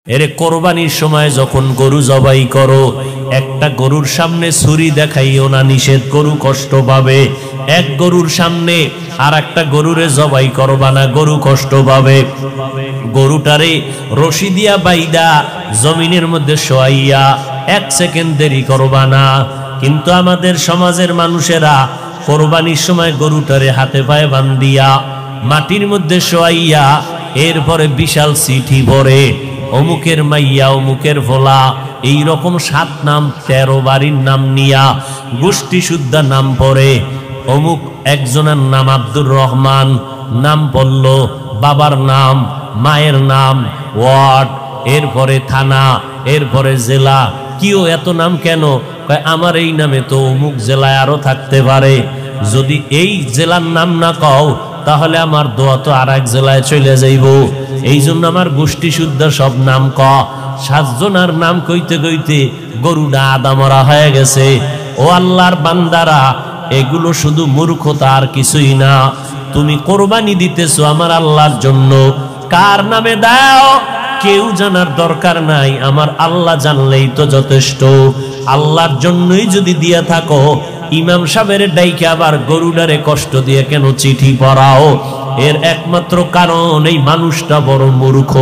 এরে কোরবানির সময় যখন গরু জবাই করো, একটা গরুর সামনে ছুরি দেখাইও না, নিষেধ, গরু কষ্ট পাবে। এক গরুর সামনে আর একটা গরুরে জবাই করবা না, গরু কষ্ট পাবে। গরুটারে রশি দিয়া বাইদা জমিনের মধ্যে শোয়াইয়া 1 সেকেন্ড দেরি করবা না। কিন্তু আমাদের সমাজের মানুষেরা কোরবানির সময় গরুটারে হাতে পায়ে বান্ধিয়া মাটির মধ্যে শোয়াইয়া এরপরে বিশাল চিঠি পড়ে, অমুকের মাইয়া, অমুকের ভোলা, এইরকম 7 নাম 13 বাড়ির নাম নিয়া গোষ্ঠী শুদ্ধা নাম পড়ে। অমুক একজনের নাম আব্দুর রহমান, নাম পড়ল, বাবার নাম, মায়ের নাম, ওয়ার্ড, এরপরে থানা, এরপরে জেলা। কিও এত নাম কেন? আমার এই নামে তো অমুক জেলায় আরো থাকতে পারে। যদি এই জেলার নাম না কও তাহলে আমার দোয়া তো আর এক জেলায় চলে যাইব। এই জন্য আমার গোষ্ঠী শুদ্ধ সব নাম ক। 7 জনের নাম কইতে কইতে গরুটা আদা মরা হয়ে গেছে। ও আল্লাহর বান্দারা, এগুলো শুধু মূর্খতা আর কিছুই না। তুমি কোরবানি দিতেছো আমার আল্লাহর জন্য, কার নামে দাও কেউ জানার দরকার নাই, আমার আল্লাহ জানলেই তো যথেষ্ট। আল্লাহর জন্যই যদি দিয়া থাকো, ইমাম সাহেবের ডাইকে আবার গরুডারে কষ্ট দিয়ে কেন চিঠি পড়াও? এর একমাত্র কারণ এই মানুষটা বড় মূর্খ।